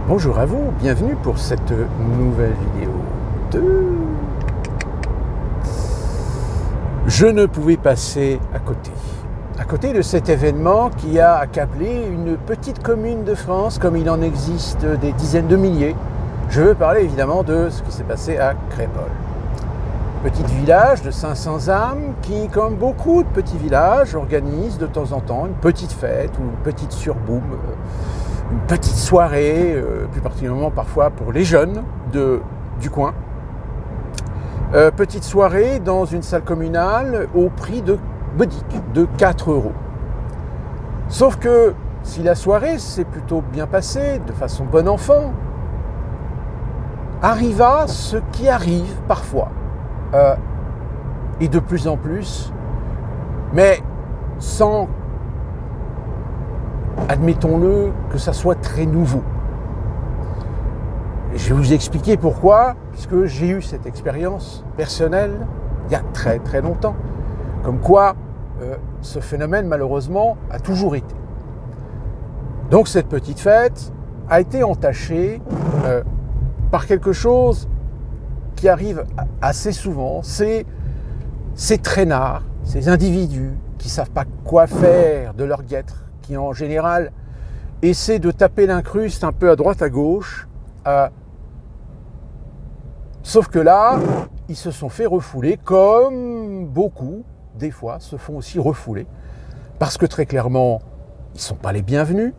Bonjour à vous, bienvenue pour cette nouvelle vidéo de... Je ne pouvais passer à côté de cet événement qui a accablé une petite commune de France comme il en existe des dizaines de milliers. Je veux parler évidemment de ce qui s'est passé à Crépol. Petit village de 500 âmes qui, comme beaucoup de petits villages, organise de temps en temps une petite fête ou une petite surboom, une petite soirée, plus particulièrement parfois pour les jeunes du coin. Petite soirée dans une salle communale au prix de modique, de 4 €. Sauf que si la soirée s'est plutôt bien passée, de façon bon enfant, arriva ce qui arrive parfois, et de plus en plus, mais sans, admettons-le, que ça soit très nouveau. Et je vais vous expliquer pourquoi, puisque j'ai eu cette expérience personnelle il y a très très longtemps, comme quoi ce phénomène malheureusement a toujours été. Donc cette petite fête a été entachée par quelque chose qui arrive assez souvent, c'est ces traînards, ces individus qui ne savent pas quoi faire de leur guêtre, qui en général essaient de taper l'incruste un peu à droite à gauche, sauf que là, ils se sont fait refouler comme beaucoup, des fois, se font aussi refouler, parce que très clairement, ils ne sont pas les bienvenus.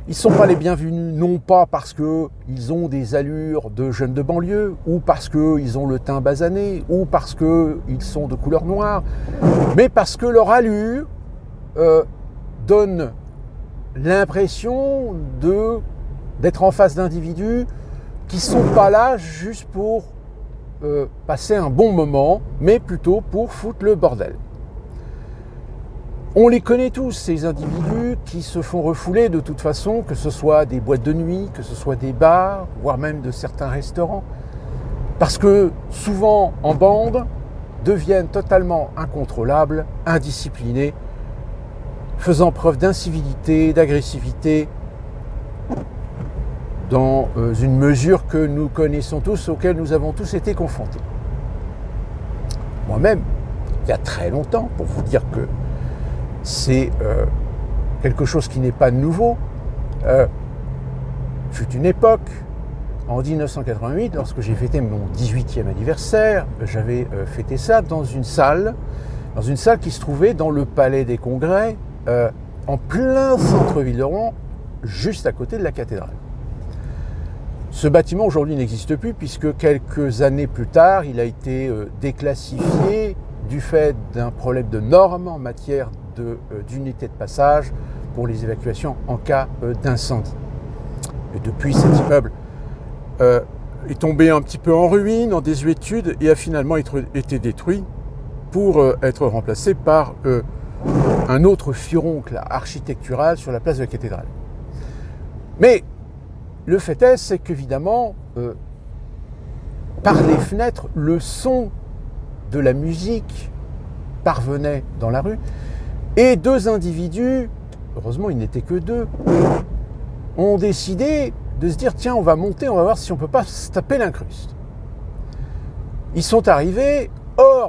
Ils ne sont pas les bienvenus non pas parce qu'ils ont des allures de jeunes de banlieue, ou parce qu'ils ont le teint basané, ou parce qu'ils sont de couleur noire, mais parce que leur allure donne l'impression d'être en face d'individus qui ne sont pas là juste pour passer un bon moment, mais plutôt pour foutre le bordel. On les connaît tous, ces individus qui se font refouler de toute façon, que ce soit des boîtes de nuit, que ce soit des bars, voire même de certains restaurants, parce que souvent en bande, deviennent totalement incontrôlables, indisciplinés, faisant preuve d'incivilité, d'agressivité, dans une mesure que nous connaissons tous, auquel nous avons tous été confrontés. Moi-même, il y a très longtemps, pour vous dire que c'est quelque chose qui n'est pas nouveau, fut une époque, en 1988, lorsque j'ai fêté mon 18e anniversaire, j'avais fêté ça dans une salle qui se trouvait dans le Palais des Congrès, en plein centre-ville de Rouen, juste à côté de la cathédrale. Ce bâtiment aujourd'hui n'existe plus puisque quelques années plus tard, il a été déclassifié du fait d'un problème de normes en matière d'unité de passage pour les évacuations en cas d'incendie. Et depuis, cet immeuble est tombé un petit peu en ruine, en désuétude, et a finalement été détruit pour être remplacé par un autre furoncle architectural sur la place de la cathédrale. Mais le fait est, c'est qu'évidemment, par les fenêtres, le son de la musique parvenait dans la rue, et deux individus, heureusement il n'était que deux, ont décidé de se dire tiens, on va monter, on va voir si on ne peut pas se taper l'incruste. Ils sont arrivés,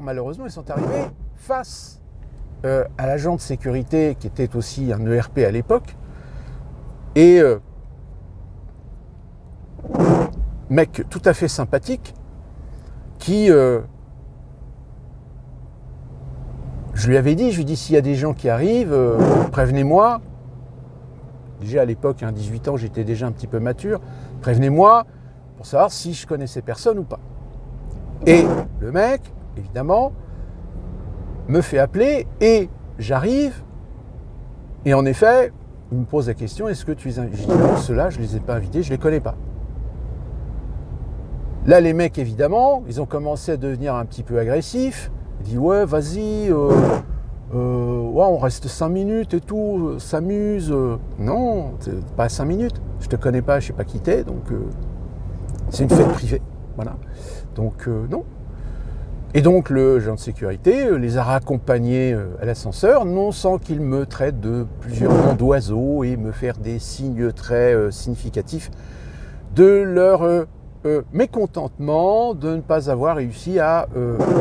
malheureusement ils sont arrivés face à l'agent de sécurité qui était aussi un ERP à l'époque, et mec tout à fait sympathique qui... je lui avais dit, s'il y a des gens qui arrivent, prévenez-moi. Déjà à l'époque, à 18 ans, j'étais déjà un petit peu mature. Prévenez-moi pour savoir si je connaissais personne ou pas. Et le mec, évidemment, me fait appeler et j'arrive. Et en effet, il me pose la question, est-ce que tu les invites ? Je dis non, ceux-là, je ne les ai pas invités, je ne les connais pas. Là, les mecs, évidemment, ils ont commencé à devenir un petit peu agressifs. Il dit ouais, vas-y, on reste 5 minutes et tout, s'amuse. Non, pas 5 minutes. Je te connais pas, je sais pas qui t'es, donc c'est une fête privée. Voilà. Donc non. Et donc le agent de sécurité les a raccompagnés à l'ascenseur, non sans qu'il me traite de plusieurs noms d'oiseaux et me faire des signes très significatifs de leur mécontentement de ne pas avoir réussi à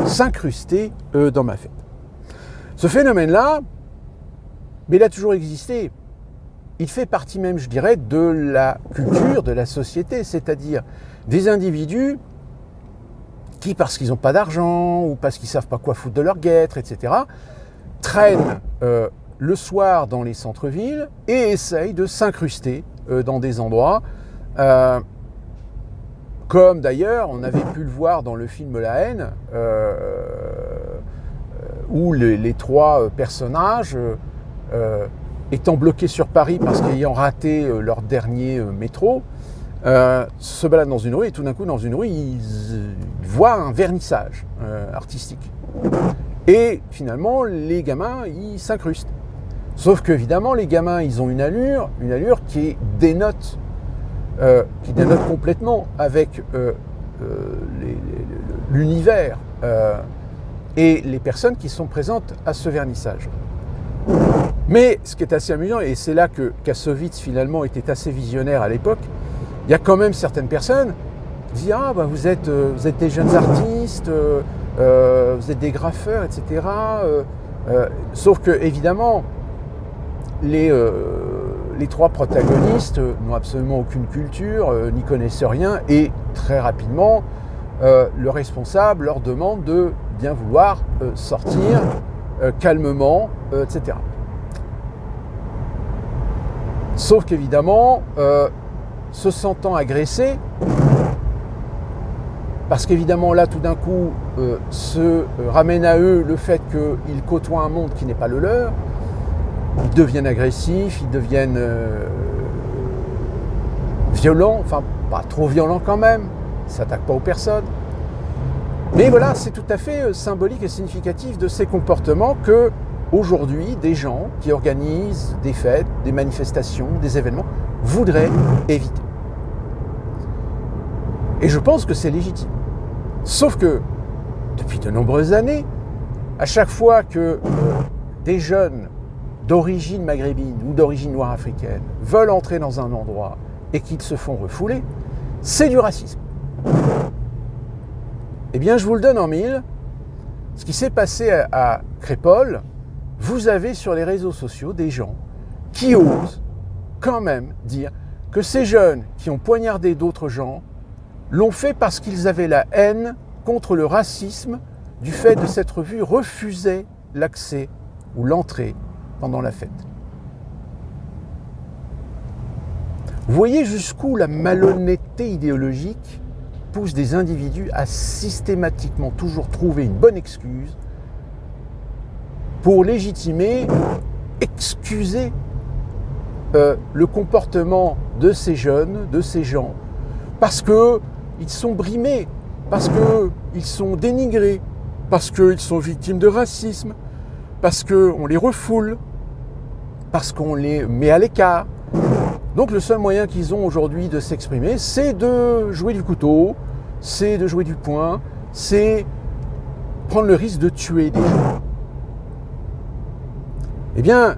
s'incruster dans ma fête. Ce phénomène-là, mais il a toujours existé. Il fait partie même, je dirais, de la culture, de la société, c'est-à-dire des individus qui, parce qu'ils n'ont pas d'argent ou parce qu'ils ne savent pas quoi foutre de leur guêtre, etc., traînent le soir dans les centres-villes et essayent de s'incruster dans des endroits, comme d'ailleurs on avait pu le voir dans le film La Haine, où les trois personnages, étant bloqués sur Paris parce qu'ayant raté leur dernier métro, se baladent dans une rue et tout d'un coup dans une rue ils voient un vernissage artistique. Et finalement les gamins ils s'incrustent. Sauf qu'évidemment les gamins ils ont une allure qui dénote complètement avec l'univers et les personnes qui sont présentes à ce vernissage. Mais ce qui est assez amusant, et c'est là que Kassovitz finalement était assez visionnaire à l'époque, il y a quand même certaines personnes qui disent « Ah, bah, vous êtes des jeunes artistes, vous êtes des graffeurs, etc. » Sauf que, évidemment, les trois protagonistes n'ont absolument aucune culture, n'y connaissent rien, et très rapidement, le responsable leur demande de bien vouloir sortir calmement, etc. Sauf qu'évidemment, se sentant agressés, parce qu'évidemment là tout d'un coup se ramène à eux le fait qu'ils côtoient un monde qui n'est pas le leur, ils deviennent agressifs, ils deviennent violents, enfin pas trop violents quand même, ils ne s'attaquent pas aux personnes. Mais voilà, c'est tout à fait symbolique et significatif de ces comportements que aujourd'hui, des gens qui organisent des fêtes, des manifestations, des événements, voudraient éviter. Et je pense que c'est légitime. Sauf que, depuis de nombreuses années, à chaque fois que des jeunes d'origine maghrébine ou d'origine noire africaine veulent entrer dans un endroit et qu'ils se font refouler, c'est du racisme. Eh bien, je vous le donne en mille. Ce qui s'est passé à Crépol, vous avez sur les réseaux sociaux des gens qui osent quand même dire que ces jeunes qui ont poignardé d'autres gens l'ont fait parce qu'ils avaient la haine contre le racisme du fait de s'être vus refuser l'accès ou l'entrée pendant la fête. Vous voyez jusqu'où la malhonnêteté idéologique pousse des individus à systématiquement toujours trouver une bonne excuse pour légitimer, excuser le comportement de ces jeunes, de ces gens, parce qu'ils sont brimés, parce qu'ils sont dénigrés, parce qu'ils sont victimes de racisme, parce qu'on les refoule, parce qu'on les met à l'écart. Donc le seul moyen qu'ils ont aujourd'hui de s'exprimer, c'est de jouer du couteau, c'est de jouer du poing, c'est prendre le risque de tuer des gens. Eh bien,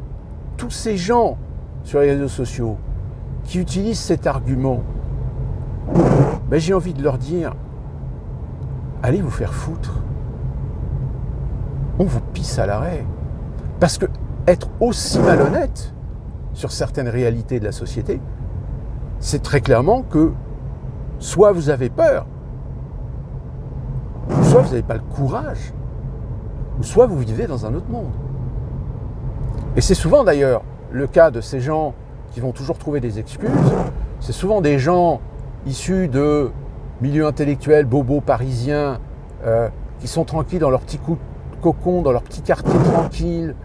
tous ces gens sur les réseaux sociaux qui utilisent cet argument, ben, j'ai envie de leur dire, allez vous faire foutre. On vous pisse à l'arrêt. Parce que être aussi malhonnête sur certaines réalités de la société, c'est très clairement que soit vous avez peur, soit vous n'avez pas le courage, ou soit vous vivez dans un autre monde. Et c'est souvent d'ailleurs le cas de ces gens qui vont toujours trouver des excuses. C'est souvent des gens issus de milieux intellectuels, bobos parisiens, qui sont tranquilles dans leur petit cocon, dans leur petit quartier tranquille,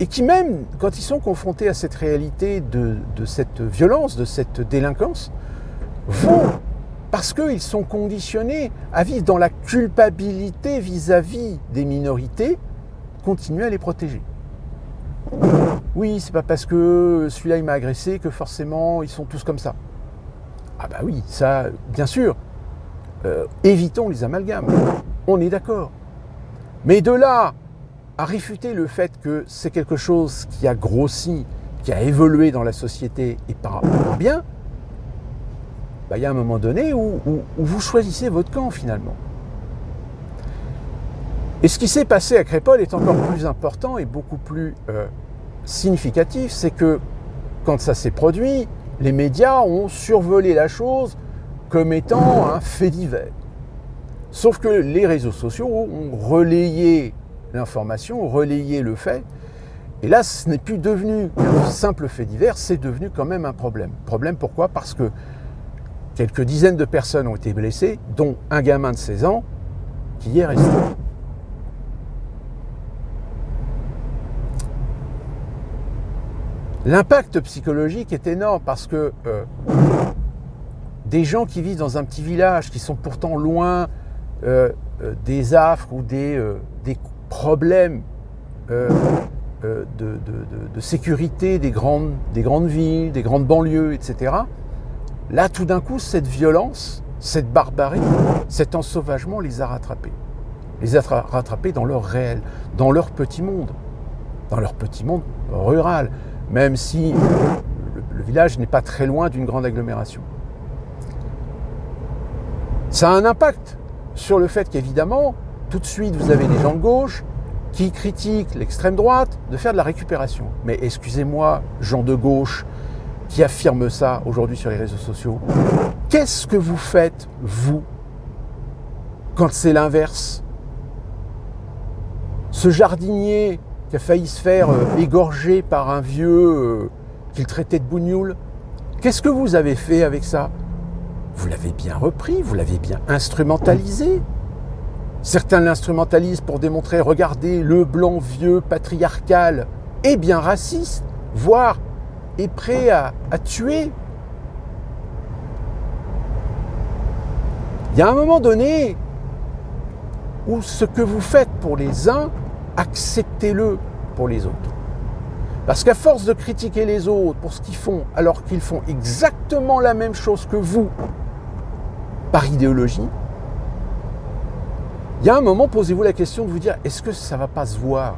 et qui même, quand ils sont confrontés à cette réalité de cette violence, de cette délinquance, vont, parce qu'ils sont conditionnés à vivre dans la culpabilité vis-à-vis des minorités, continuer à les protéger. Oui, c'est pas parce que celui-là il m'a agressé que forcément ils sont tous comme ça. Ah bah oui, ça, bien sûr, évitons les amalgames, on est d'accord. Mais de là à réfuter le fait que c'est quelque chose qui a grossi, qui a évolué dans la société et par bien, il y a un moment donné où vous choisissez votre camp finalement. Et ce qui s'est passé à Crépol est encore plus important et beaucoup plus significatif, c'est que quand ça s'est produit, les médias ont survolé la chose comme étant un fait divers. Sauf que les réseaux sociaux ont relayé l'information, ont relayé le fait, et là ce n'est plus devenu un simple fait divers, c'est devenu quand même un problème. Problème pourquoi ? Parce que quelques dizaines de personnes ont été blessées, dont un gamin de 16 ans qui y est resté. L'impact psychologique est énorme parce que des gens qui vivent dans un petit village, qui sont pourtant loin des affres ou des problèmes de sécurité des grandes villes, des grandes banlieues, etc. Là, tout d'un coup, cette violence, cette barbarie, cet ensauvagement les a rattrapés. Les a rattrapés dans leur réel, dans leur petit monde rural, même si le village n'est pas très loin d'une grande agglomération. Ça a un impact sur le fait qu'évidemment, tout de suite, vous avez des gens de gauche qui critiquent l'extrême droite de faire de la récupération. Mais excusez-moi, gens de gauche qui affirment ça aujourd'hui sur les réseaux sociaux, qu'est-ce que vous faites, vous, quand c'est l'inverse ? Ce jardinier qui a failli se faire égorger par un vieux qu'il traitait de bougnoule, qu'est-ce que vous avez fait avec ça ? Vous l'avez bien repris, vous l'avez bien instrumentalisé. Certains l'instrumentalisent pour démontrer, regardez, le blanc vieux patriarcal est bien raciste, voire est prêt à tuer. Il y a un moment donné où ce que vous faites pour les uns, acceptez-le pour les autres. Parce qu'à force de critiquer les autres pour ce qu'ils font, alors qu'ils font exactement la même chose que vous, par idéologie, il y a un moment, posez-vous la question de vous dire, est-ce que ça ne va pas se voir ?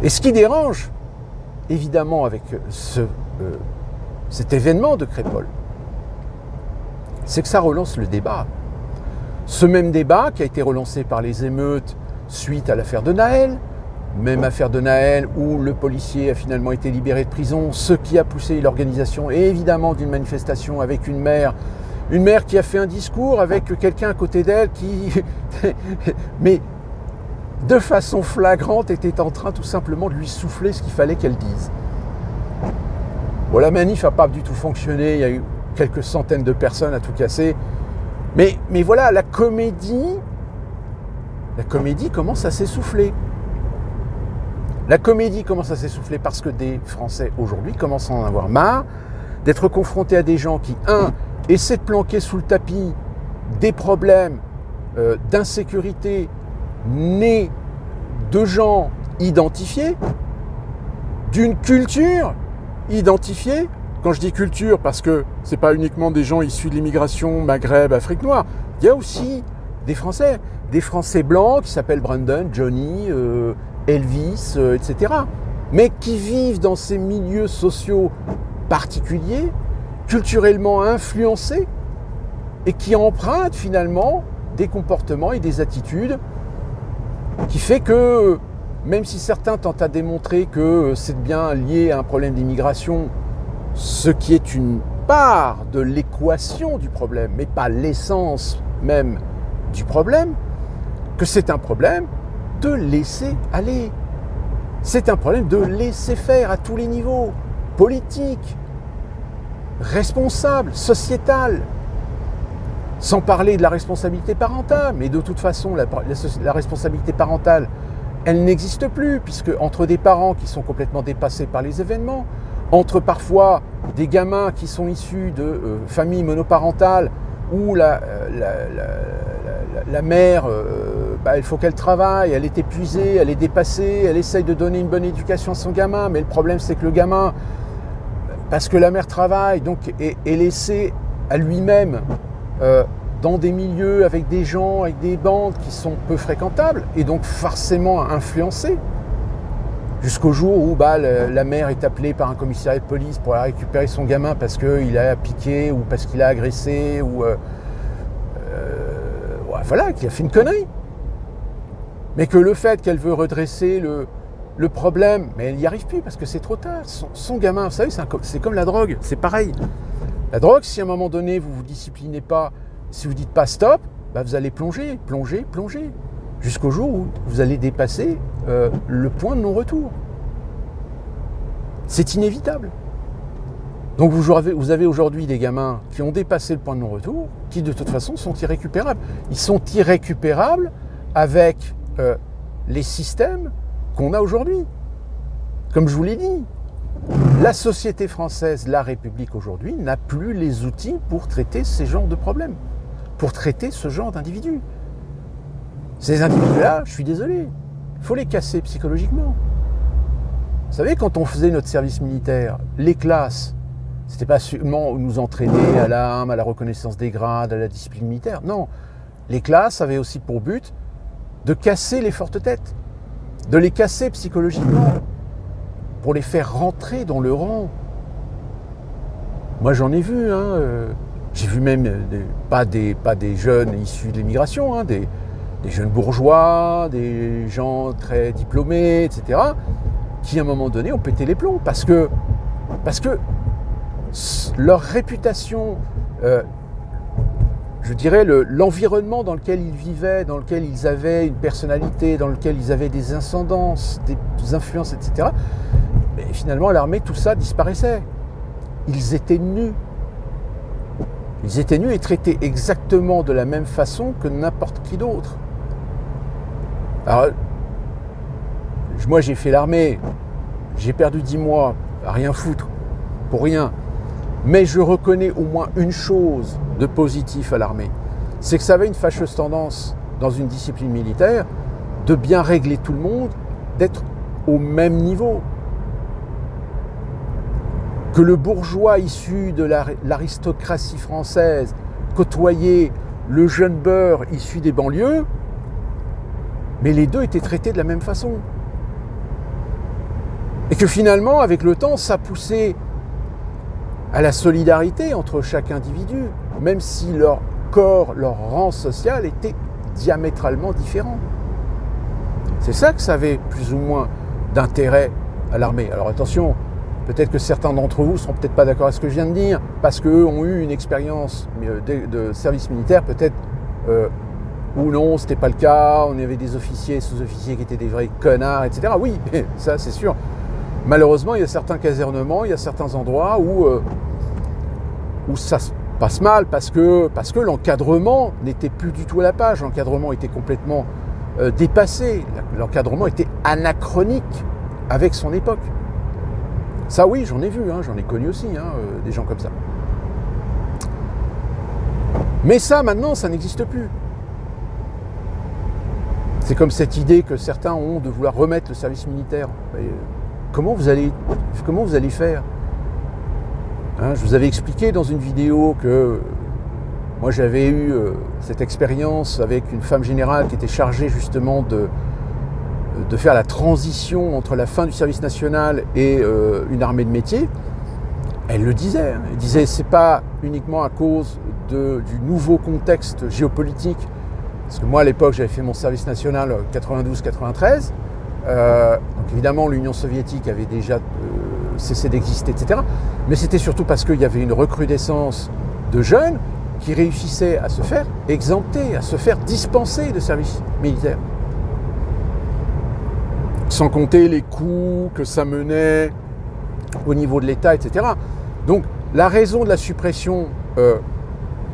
Et ce qui dérange, évidemment, avec cet événement de Crépol, c'est que ça relance le débat. Ce même débat qui a été relancé par les émeutes suite à l'affaire de Naël, même affaire de Naël où le policier a finalement été libéré de prison, ce qui a poussé l'organisation évidemment d'une manifestation avec une mère qui a fait un discours avec quelqu'un à côté d'elle qui, mais de façon flagrante, était en train tout simplement de lui souffler ce qu'il fallait qu'elle dise. Bon, la manif n'a pas du tout fonctionné, il y a eu quelques centaines de personnes à tout casser. Mais voilà, la comédie commence à s'essouffler. La comédie commence à s'essouffler parce que des Français aujourd'hui commencent à en avoir marre d'être confrontés à des gens qui, essaient de planquer sous le tapis des problèmes d'insécurité nés de gens identifiés, d'une culture identifiée. Quand je dis culture, parce que ce n'est pas uniquement des gens issus de l'immigration Maghreb, Afrique noire, il y a aussi des Français blancs qui s'appellent Brandon, Johnny, Elvis, etc. Mais qui vivent dans ces milieux sociaux particuliers, culturellement influencés, et qui empruntent finalement des comportements et des attitudes qui fait que, même si certains tentent à démontrer que c'est bien lié à un problème d'immigration, ce qui est une part de l'équation du problème, mais pas l'essence même du problème, que c'est un problème de laisser aller. C'est un problème de laisser faire à tous les niveaux, politique, responsable, sociétal, sans parler de la responsabilité parentale, mais de toute façon, la responsabilité parentale, elle n'existe plus, puisque entre des parents qui sont complètement dépassés par les événements, entre parfois des gamins qui sont issus de familles monoparentales où la mère, il faut qu'elle travaille, elle est épuisée, elle est dépassée, elle essaye de donner une bonne éducation à son gamin, mais le problème c'est que le gamin, parce que la mère travaille, donc est laissé à lui-même dans des milieux avec des gens, avec des bandes qui sont peu fréquentables et donc forcément influencés. Jusqu'au jour où la mère est appelée par un commissariat de police pour aller récupérer son gamin parce qu'il a piqué ou parce qu'il a agressé ou voilà, qu'il a fait une connerie. Mais que le fait qu'elle veut redresser le problème, mais elle n'y arrive plus parce que c'est trop tard. Son gamin, vous savez, c'est comme la drogue, c'est pareil. La drogue, si à un moment donné vous vous disciplinez pas, si vous dites pas stop, vous allez plonger, jusqu'au jour où vous allez dépasser le point de non-retour. C'est inévitable. Donc vous avez aujourd'hui des gamins qui ont dépassé le point de non-retour, qui de toute façon sont irrécupérables. Ils sont irrécupérables avec les systèmes qu'on a aujourd'hui. Comme je vous l'ai dit, la société française, la République aujourd'hui, n'a plus les outils pour traiter ces genres de problèmes, pour traiter ce genre d'individus. Ces individus-là, je suis désolé, il faut les casser psychologiquement. Vous savez, quand on faisait notre service militaire, les classes, c'était pas seulement nous entraîner à l'arme, à la reconnaissance des grades, à la discipline militaire. Non, les classes avaient aussi pour but de casser les fortes têtes, de les casser psychologiquement, pour les faire rentrer dans le rang. Moi, j'en ai vu, j'ai vu même pas des jeunes issus de l'immigration, des jeunes bourgeois, des gens très diplômés, etc., qui à un moment donné ont pété les plombs parce que leur réputation, je dirais l'environnement dans lequel ils vivaient, dans lequel ils avaient une personnalité, dans lequel ils avaient des ascendances, des influences, etc., mais finalement à l'armée tout ça disparaissait. Ils étaient nus. Ils étaient nus et traités exactement de la même façon que n'importe qui d'autre. Alors, moi j'ai fait l'armée, j'ai perdu 10 mois à rien foutre, pour rien. Mais je reconnais au moins une chose de positif à l'armée, c'est que ça avait une fâcheuse tendance dans une discipline militaire de bien régler tout le monde, d'être au même niveau. Que le bourgeois issu de l'aristocratie française côtoyait le jeune beurre issu des banlieues, mais les deux étaient traités de la même façon. Et que finalement, avec le temps, ça poussait à la solidarité entre chaque individu, même si leur corps, leur rang social était diamétralement différent. C'est ça que ça avait plus ou moins d'intérêt à l'armée. Alors attention, peut-être que certains d'entre vous ne seront peut-être pas d'accord avec ce que je viens de dire, parce qu'eux ont eu une expérience de service militaire, peut-être ou non, ce n'était pas le cas, on avait des officiers, sous-officiers qui étaient des vrais connards, etc. Oui, ça c'est sûr. Malheureusement, il y a certains casernements, il y a certains endroits où ça se passe mal parce que l'encadrement n'était plus du tout à la page. L'encadrement était complètement dépassé. L'encadrement était anachronique avec son époque. Ça oui, j'en ai vu, j'en ai connu aussi, des gens comme ça. Mais ça, maintenant, ça n'existe plus. C'est comme cette idée que certains ont de vouloir remettre le service militaire. Comment vous allez faire ? Je vous avais expliqué dans une vidéo que moi j'avais eu cette expérience avec une femme générale qui était chargée justement de faire la transition entre la fin du service national et une armée de métier. Elle le disait. Elle disait c'est pas uniquement à cause du nouveau contexte géopolitique. Parce que moi à l'époque j'avais fait mon service national 92-93. Donc évidemment l'Union soviétique avait déjà cessé d'exister, etc. Mais c'était surtout parce qu'il y avait une recrudescence de jeunes qui réussissaient à se faire exempter, à se faire dispenser de service militaire. Sans compter les coûts que ça menait au niveau de l'État, etc. Donc la raison de la suppression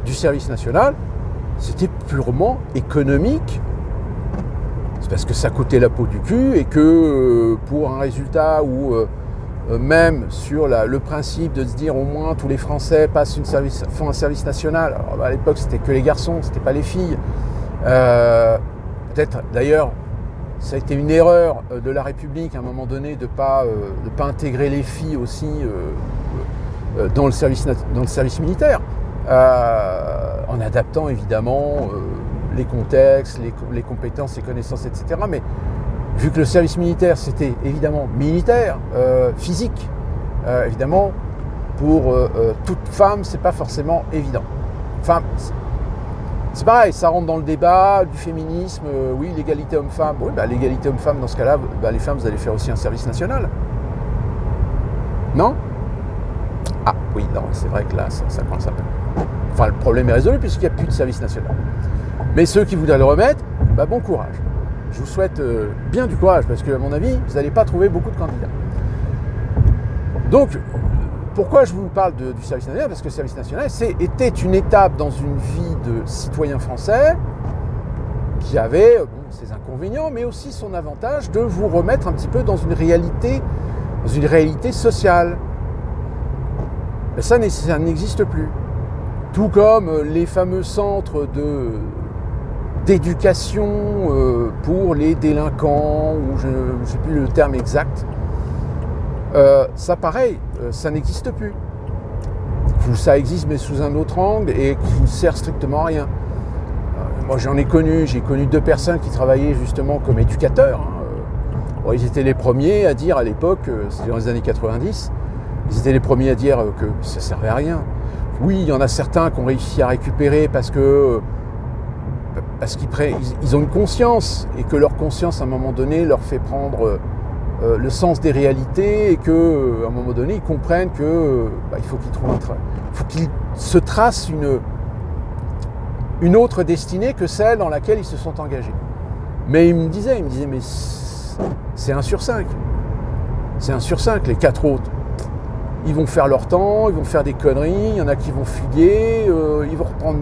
du service national, c'était purement économique. C'est parce que ça coûtait la peau du cul et que pour un résultat où même sur le principe de se dire au moins tous les Français font un service national. Alors, à l'époque c'était que les garçons, c'était pas les filles. Peut-être d'ailleurs ça a été une erreur de la République à un moment donné de pas intégrer les filles aussi dans le service militaire, en adaptant évidemment les contextes, les compétences, les connaissances, etc. vu que le service militaire, c'était évidemment militaire, physique, évidemment, pour toute femme, c'est pas forcément évident. Enfin, c'est pareil, ça rentre dans le débat du féminisme, oui, l'égalité homme-femme. Oui, bah, l'égalité homme-femme, dans ce cas-là, bah, les femmes, vous allez faire aussi un service national. Non? Ah, oui, non, c'est vrai que là, ça commence à peu. Enfin, le problème est résolu puisqu'il n'y a plus de service national. Mais ceux qui voudraient le remettre, bah, bon courage. Je vous souhaite bien du courage parce qu'à mon avis, vous n'allez pas trouver beaucoup de candidats. Donc, pourquoi je vous parle du service national? Parce que le service national était une étape dans une vie de citoyen français qui avait ses inconvénients, mais aussi son avantage de vous remettre un petit peu dans une réalité sociale. Mais ça n'existe plus. Tout comme les fameux centres d'éducation pour les délinquants, ou je ne sais plus le terme exact. Ça pareil, ça n'existe plus. Ça existe mais sous un autre angle et qui ne sert strictement à rien. Moi j'ai connu 2 personnes qui travaillaient justement comme éducateurs. Bon, ils étaient les premiers à dire à l'époque, c'était dans les années 90, ils étaient les premiers à dire que ça ne servait à rien. Oui, il y en a certains qui ont réussi à récupérer parce qu'ils ont une conscience et que leur conscience à un moment donné leur fait prendre le sens des réalités et qu'à un moment donné ils comprennent que il faut qu'ils trouvent faut qu'ils se tracent une autre destinée que celle dans laquelle ils se sont engagés. Mais ils me disaient mais c'est 1 sur 5. C'est 1 sur 5, les 4 autres. Ils vont faire leur temps, ils vont faire des conneries, il y en a qui vont fuguer, ils vont reprendre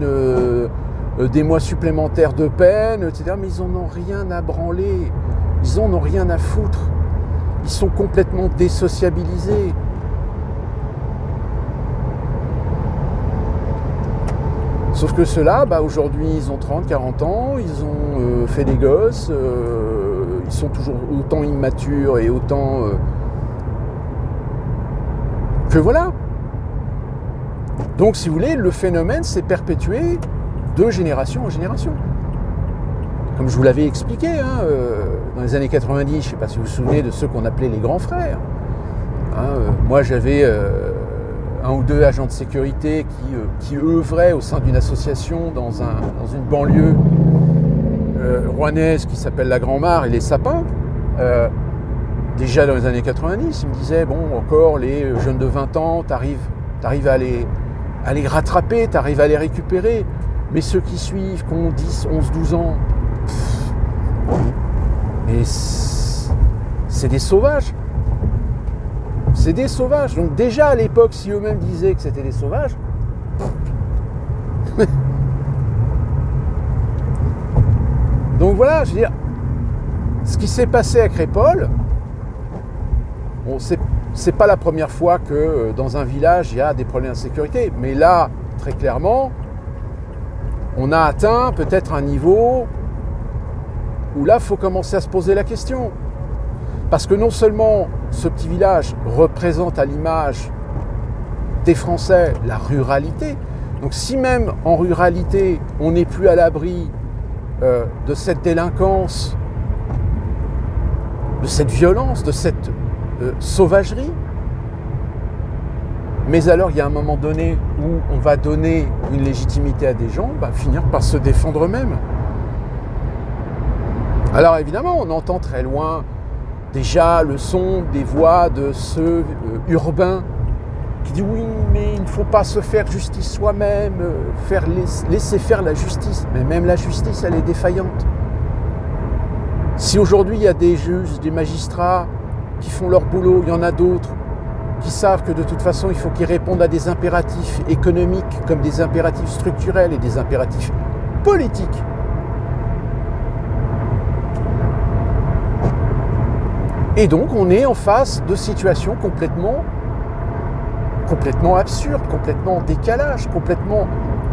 des mois supplémentaires de peine, etc. Mais ils n'en ont rien à branler, ils n'en ont rien à foutre. Ils sont complètement désociabilisés. Sauf que ceux-là, aujourd'hui, ils ont 30, 40 ans, ils ont fait des gosses, ils sont toujours autant immatures et autant... que voilà. Donc, si vous voulez, le phénomène s'est perpétué de génération en génération. Comme je vous l'avais expliqué, dans les années 90, je ne sais pas si vous vous souvenez de ceux qu'on appelait les grands frères. Moi, j'avais 1 ou 2 agents de sécurité qui œuvraient au sein d'une association dans une banlieue rouennaise qui s'appelle la Grand-Mare et les Sapins. Déjà dans les années 90, ils me disaient, encore les jeunes de 20 ans, t'arrives à les rattraper, t'arrives à les récupérer. Mais ceux qui suivent, qui ont 10, 11, 12 ans, mais c'est des sauvages. C'est des sauvages. Donc déjà à l'époque, si eux-mêmes disaient que c'était des sauvages, donc voilà, je veux dire, ce qui s'est passé à Crépol, c'est pas la première fois que dans un village il y a des problèmes d'insécurité, mais là, très clairement, on a atteint peut-être un niveau où là, il faut commencer à se poser la question. Parce que non seulement ce petit village représente à l'image des Français la ruralité, donc si même en ruralité, on n'est plus à l'abri de cette délinquance, de cette violence, de cette sauvagerie, mais alors il y a un moment donné où on va donner une légitimité à des gens, finir par se défendre eux-mêmes. Alors évidemment, on entend très loin déjà le son des voix de ceux urbains qui disent oui, mais il ne faut pas se faire justice soi-même, laisser faire la justice. Mais même la justice, elle est défaillante. Si aujourd'hui il y a des juges, des magistrats qui font leur boulot, il y en a d'autres qui savent que de toute façon il faut qu'ils répondent à des impératifs économiques comme des impératifs structurels et des impératifs politiques. Et donc on est en face de situations complètement absurdes, complètement en décalage, complètement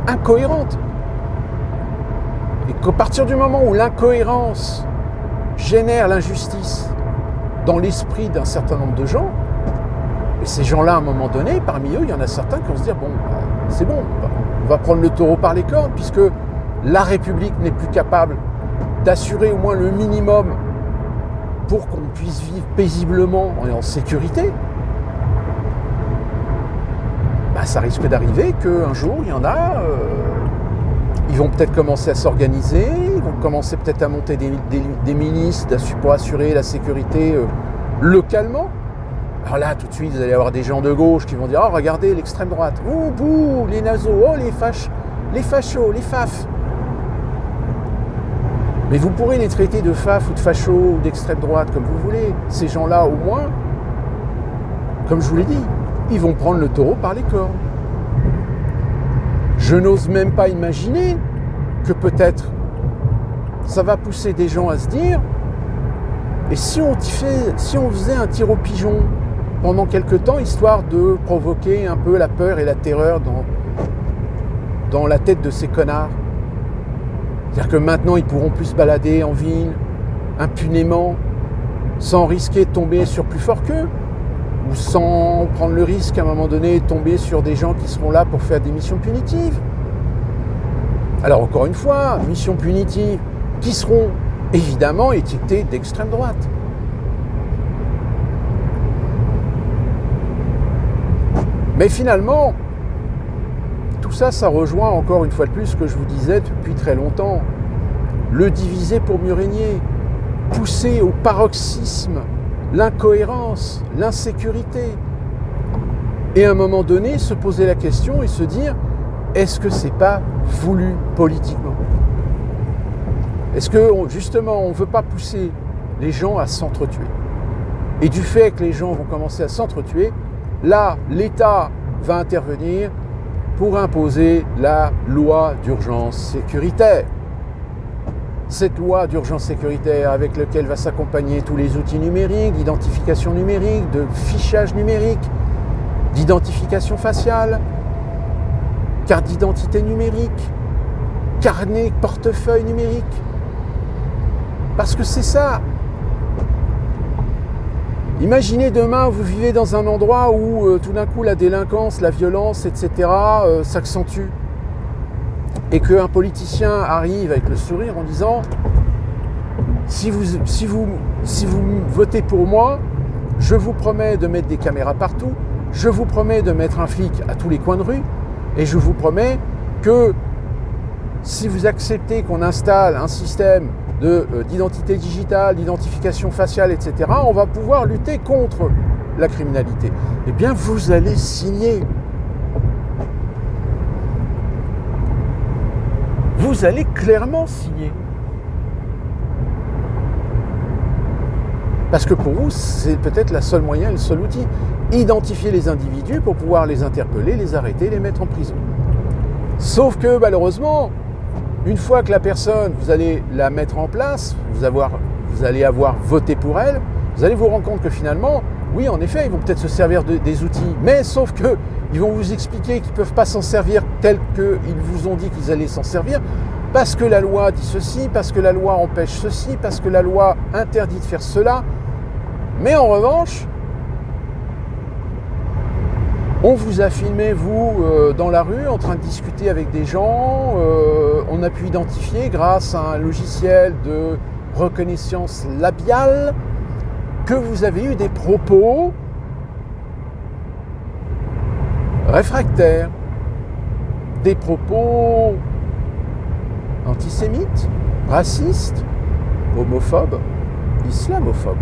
incohérentes. Et qu'à partir du moment où l'incohérence génère l'injustice dans l'esprit d'un certain nombre de gens, et ces gens-là, à un moment donné, parmi eux, il y en a certains qui vont se dire c'est bon, on va prendre le taureau par les cornes, puisque la République n'est plus capable d'assurer au moins le minimum pour qu'on puisse vivre paisiblement et en sécurité, ça risque d'arriver qu'un jour, il y en a, ils vont peut-être commencer à s'organiser, ils vont commencer peut-être à monter des milices pour assurer la sécurité localement. Alors là, tout de suite, vous allez avoir des gens de gauche qui vont dire « Oh, regardez l'extrême droite, oh, bouh, les nazos, oh, les fachos, les faf ». Mais vous pourrez les traiter de faf ou de fachos ou d'extrême droite comme vous voulez. Ces gens-là, au moins, comme je vous l'ai dit, ils vont prendre le taureau par les cornes. Je n'ose même pas imaginer que peut-être ça va pousser des gens à se dire et si on faisait un tir au pigeon pendant quelque temps, histoire de provoquer un peu la peur et la terreur dans la tête de ces connards. C'est-à-dire que maintenant, ils pourront plus se balader en ville, impunément, sans risquer de tomber sur plus fort qu'eux, ou sans prendre le risque, à un moment donné, de tomber sur des gens qui seront là pour faire des missions punitives. Alors, encore une fois, missions punitives qui seront évidemment étiquetées d'extrême droite. Mais finalement, tout ça, ça rejoint encore une fois de plus ce que je vous disais depuis très longtemps. Le diviser pour mieux régner, pousser au paroxysme l'incohérence, l'insécurité. Et à un moment donné, se poser la question et se dire, est-ce que c'est pas voulu politiquement ? Est-ce que justement, on ne veut pas pousser les gens à s'entretuer ? Et du fait que les gens vont commencer à s'entretuer, là, l'État va intervenir pour imposer la loi d'urgence sécuritaire. Cette loi d'urgence sécuritaire avec laquelle va s'accompagner tous les outils numériques, d'identification numérique, de fichage numérique, d'identification faciale, carte d'identité numérique, carnet, portefeuille numérique. Parce que c'est ça. Imaginez demain, vous vivez dans un endroit où tout d'un coup la délinquance, la violence, etc. S'accentue. Et qu'un politicien arrive avec le sourire en disant « si vous votez pour moi, je vous promets de mettre des caméras partout, je vous promets de mettre un flic à tous les coins de rue, et je vous promets que si vous acceptez qu'on installe un système d'identité digitale, d'identification faciale, etc., on va pouvoir lutter contre la criminalité. » Eh bien, vous allez signer. Vous allez clairement signer. Parce que pour vous, c'est peut-être le seul moyen, le seul outil. Identifier les individus pour pouvoir les interpeller, les arrêter, les mettre en prison. Sauf que malheureusement, une fois que la personne, vous allez la mettre en place, vous allez avoir voté pour elle, vous allez vous rendre compte que finalement, oui, en effet, ils vont peut-être se servir des outils, mais sauf que ils vont vous expliquer qu'ils ne peuvent pas s'en servir tel qu'ils vous ont dit qu'ils allaient s'en servir, parce que la loi dit ceci, parce que la loi empêche ceci, parce que la loi interdit de faire cela. Mais en revanche, on vous a filmé, vous, dans la rue, en train de discuter avec des gens. On a pu identifier, grâce à un logiciel de reconnaissance labiale, que vous avez eu des propos réfractaires, des propos antisémites, racistes, homophobes, islamophobes.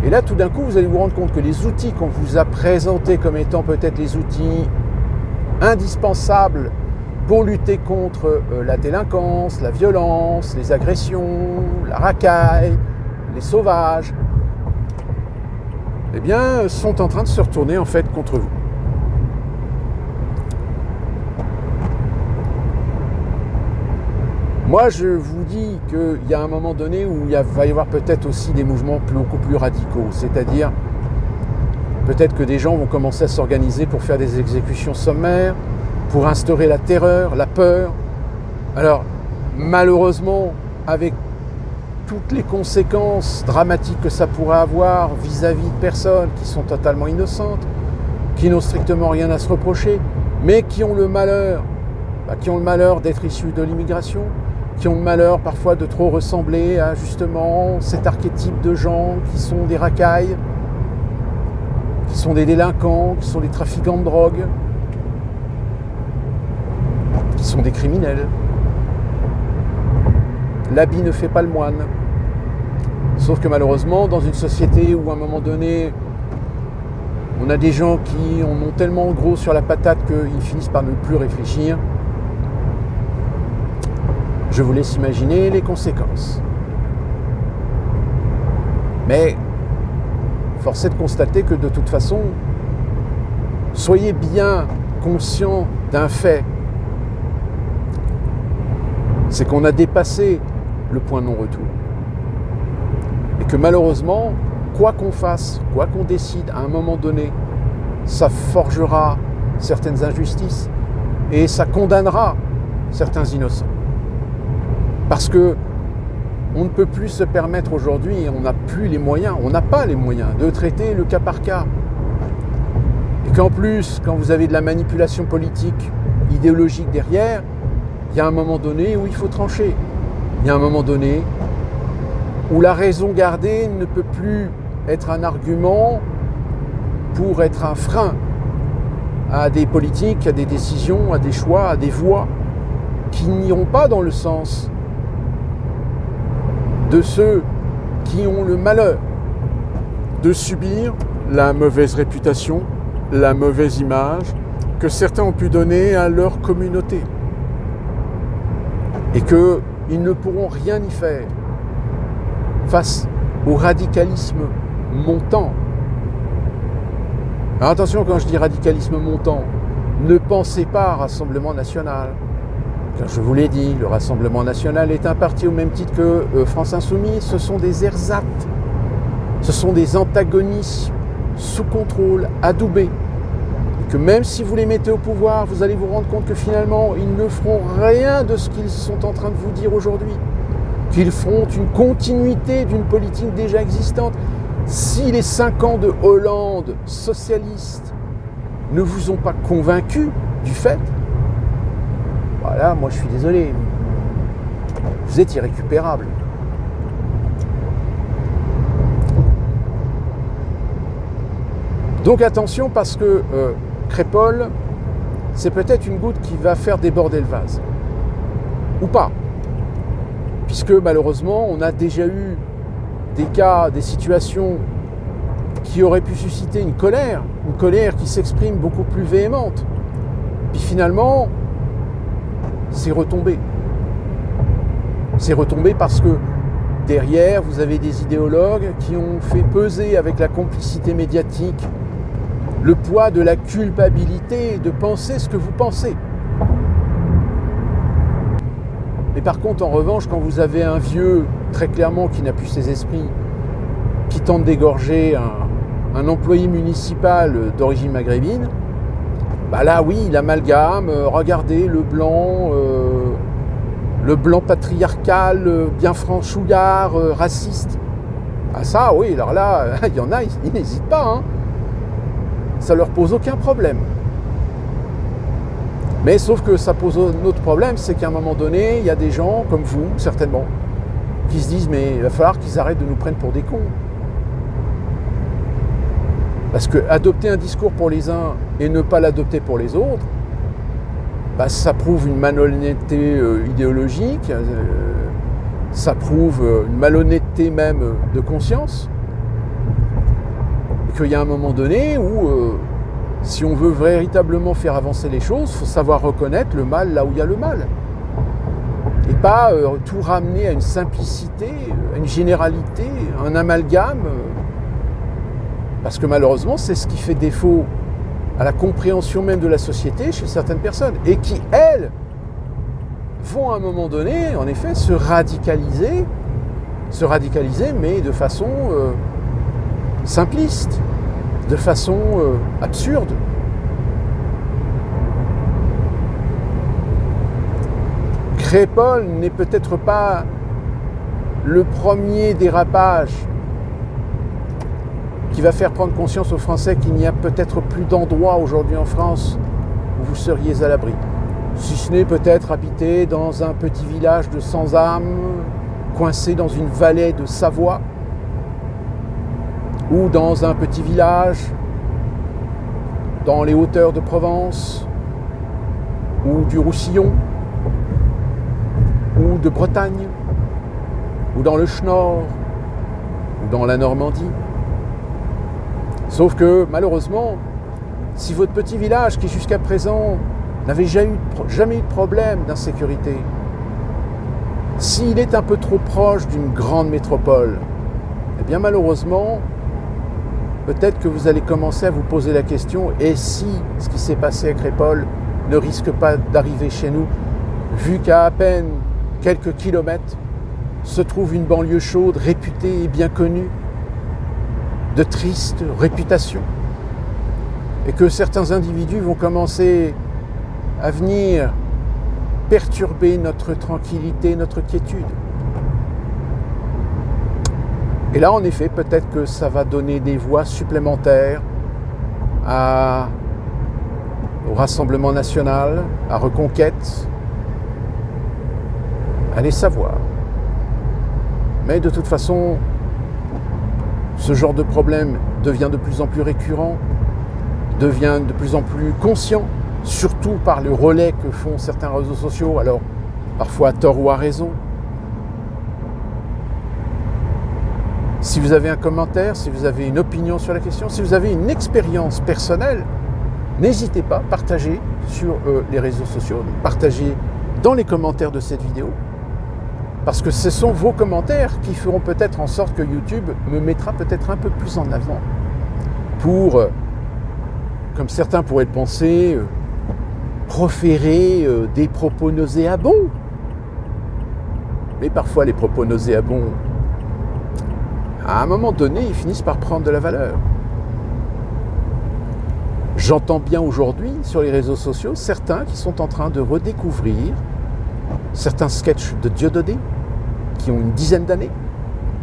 Et là, tout d'un coup, vous allez vous rendre compte que les outils qu'on vous a présentés comme étant peut-être les outils indispensables pour lutter contre la délinquance, la violence, les agressions, la racaille, les sauvages, eh bien, sont en train de se retourner en fait contre vous. Moi, je vous dis qu'il y a un moment donné où va y avoir peut-être aussi des mouvements beaucoup plus radicaux. C'est-à-dire, peut-être que des gens vont commencer à s'organiser pour faire des exécutions sommaires, pour instaurer la terreur, la peur. Alors, malheureusement, avec toutes les conséquences dramatiques que ça pourrait avoir vis-à-vis de personnes qui sont totalement innocentes, qui n'ont strictement rien à se reprocher, mais qui ont le malheur d'être issues de l'immigration, qui ont le malheur parfois de trop ressembler à justement cet archétype de gens qui sont des racailles, qui sont des délinquants, qui sont des trafiquants de drogue, qui sont des criminels. L'habit ne fait pas le moine. Sauf que malheureusement, dans une société où à un moment donné, on a des gens qui en ont tellement gros sur la patate qu'ils finissent par ne plus réfléchir, je vous laisse imaginer les conséquences. Mais force est de constater que de toute façon, soyez bien conscients d'un fait, c'est qu'on a dépassé le point de non-retour. Et que malheureusement, quoi qu'on fasse, quoi qu'on décide, à un moment donné, ça forgera certaines injustices et ça condamnera certains innocents. Parce que on ne peut plus se permettre aujourd'hui, et on n'a plus les moyens, on n'a pas les moyens de traiter le cas par cas. Et qu'en plus, quand vous avez de la manipulation politique, idéologique derrière, il y a un moment donné où il faut trancher. Il y a un moment donné où la raison gardée ne peut plus être un argument pour être un frein à des politiques, à des décisions, à des choix, à des voies qui n'iront pas dans le sens de ceux qui ont le malheur de subir la mauvaise réputation, la mauvaise image que certains ont pu donner à leur communauté. Et qu'ils ne pourront rien y faire face au radicalisme montant. Alors attention, quand je dis radicalisme montant, ne pensez pas Rassemblement National. Car je vous l'ai dit, le Rassemblement National est un parti au même titre que France Insoumise. Ce sont des ersatz, ce sont des antagonismes sous contrôle, adoubés. Et que même si vous les mettez au pouvoir, vous allez vous rendre compte que finalement, ils ne feront rien de ce qu'ils sont en train de vous dire aujourd'hui. Qu'ils feront une continuité d'une politique déjà existante. Si les 5 ans de Hollande socialiste ne vous ont pas convaincu du fait, voilà, moi je suis désolé, vous êtes irrécupérable. Donc attention, parce que Crépol, c'est peut-être une goutte qui va faire déborder le vase. Ou pas. Puisque malheureusement, on a déjà eu des cas, des situations qui auraient pu susciter une colère qui s'exprime beaucoup plus véhémente. Puis finalement, c'est retombé. C'est retombé parce que derrière, vous avez des idéologues qui ont fait peser avec la complicité médiatique le poids de la culpabilité de penser ce que vous pensez. Mais par contre, en revanche, quand vous avez un vieux, très clairement, qui n'a plus ses esprits, qui tente d'égorger un employé municipal d'origine maghrébine, bah là, oui, l'amalgame, regardez, le blanc patriarcal, bien franchouillard, raciste. Ah ça, oui, alors là, il y en a, ils n'hésitent pas, hein. Ça leur pose aucun problème. Mais sauf que ça pose un autre problème, c'est qu'à un moment donné, il y a des gens, comme vous, certainement, qui se disent, mais il va falloir qu'ils arrêtent de nous prendre pour des cons. Parce que adopter un discours pour les uns et ne pas l'adopter pour les autres, bah, ça prouve une malhonnêteté idéologique, ça prouve une malhonnêteté même de conscience. Et qu'il y a un moment donné où, si on veut véritablement faire avancer les choses, il faut savoir reconnaître le mal là où il y a le mal. Et pas tout ramener à une simplicité, à une généralité, un amalgame. Parce que malheureusement, c'est ce qui fait défaut à la compréhension même de la société chez certaines personnes. Et qui, elles, vont à un moment donné, en effet, se radicaliser, mais de façon simpliste, de façon absurde. Crépol n'est peut-être pas le premier dérapage qui va faire prendre conscience aux Français qu'il n'y a peut-être plus d'endroits aujourd'hui en France où vous seriez à l'abri. si ce n'est peut-être habiter dans un petit village de sans âme, coincé dans une vallée de Savoie, ou dans un petit village dans les hauteurs de Provence, ou du Roussillon, ou de Bretagne, ou dans le Schnorr, ou dans la Normandie. Sauf que, malheureusement, si votre petit village, qui jusqu'à présent n'avait jamais eu de problème d'insécurité, s'il est un peu trop proche d'une grande métropole, eh bien malheureusement, peut-être que vous allez commencer à vous poser la question, et si ce qui s'est passé à Crépol ne risque pas d'arriver chez nous, vu qu'à peine quelques kilomètres se trouve une banlieue chaude, réputée et bien connue, de triste réputation, et que certains individus vont commencer à venir perturber notre tranquillité, notre quiétude. Et là, en effet, peut-être que ça va donner des voix supplémentaires au Rassemblement national, à Reconquête, allez savoir. Mais de toute façon, ce genre de problème devient de plus en plus récurrent, devient de plus en plus conscient, surtout par le relais que font certains réseaux sociaux, alors parfois à tort ou à raison. Si vous avez un commentaire, si vous avez une opinion sur la question, si vous avez une expérience personnelle, n'hésitez pas à partager sur les réseaux sociaux, partagez dans les commentaires de cette vidéo, parce que ce sont vos commentaires qui feront peut-être en sorte que YouTube me mettra peut-être un peu plus en avant pour, comme certains pourraient le penser, proférer des propos nauséabonds. Mais parfois les propos nauséabonds, à un moment donné, ils finissent par prendre de la valeur. J'entends bien aujourd'hui sur les réseaux sociaux certains qui sont en train de redécouvrir certains sketchs de Dieudonné qui ont une dizaine d'années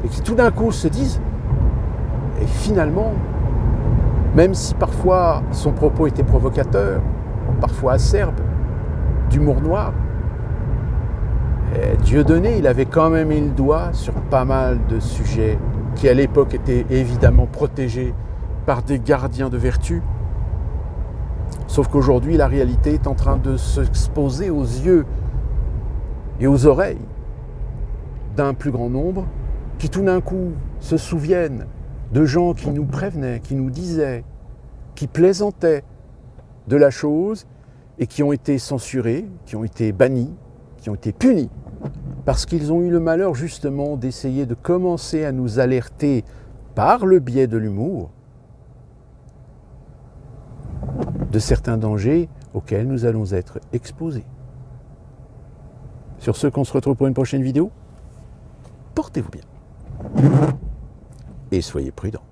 et qui tout d'un coup se disent, et finalement, même si parfois son propos était provocateur, parfois acerbe, d'humour noir, Dieudonné, il avait quand même mis le doigt sur pas mal de sujets qui à l'époque étaient évidemment protégés par des gardiens de vertu. Sauf qu'aujourd'hui, la réalité est en train de s'exposer aux yeux et aux oreilles d'un plus grand nombre qui tout d'un coup se souviennent de gens qui nous prévenaient, qui nous disaient, qui plaisantaient de la chose et qui ont été censurés, qui ont été bannis, qui ont été punis parce qu'ils ont eu le malheur justement d'essayer de commencer à nous alerter par le biais de l'humour de certains dangers auxquels nous allons être exposés. Sur ce, qu'on se retrouve pour une prochaine vidéo. Portez-vous bien et soyez prudents.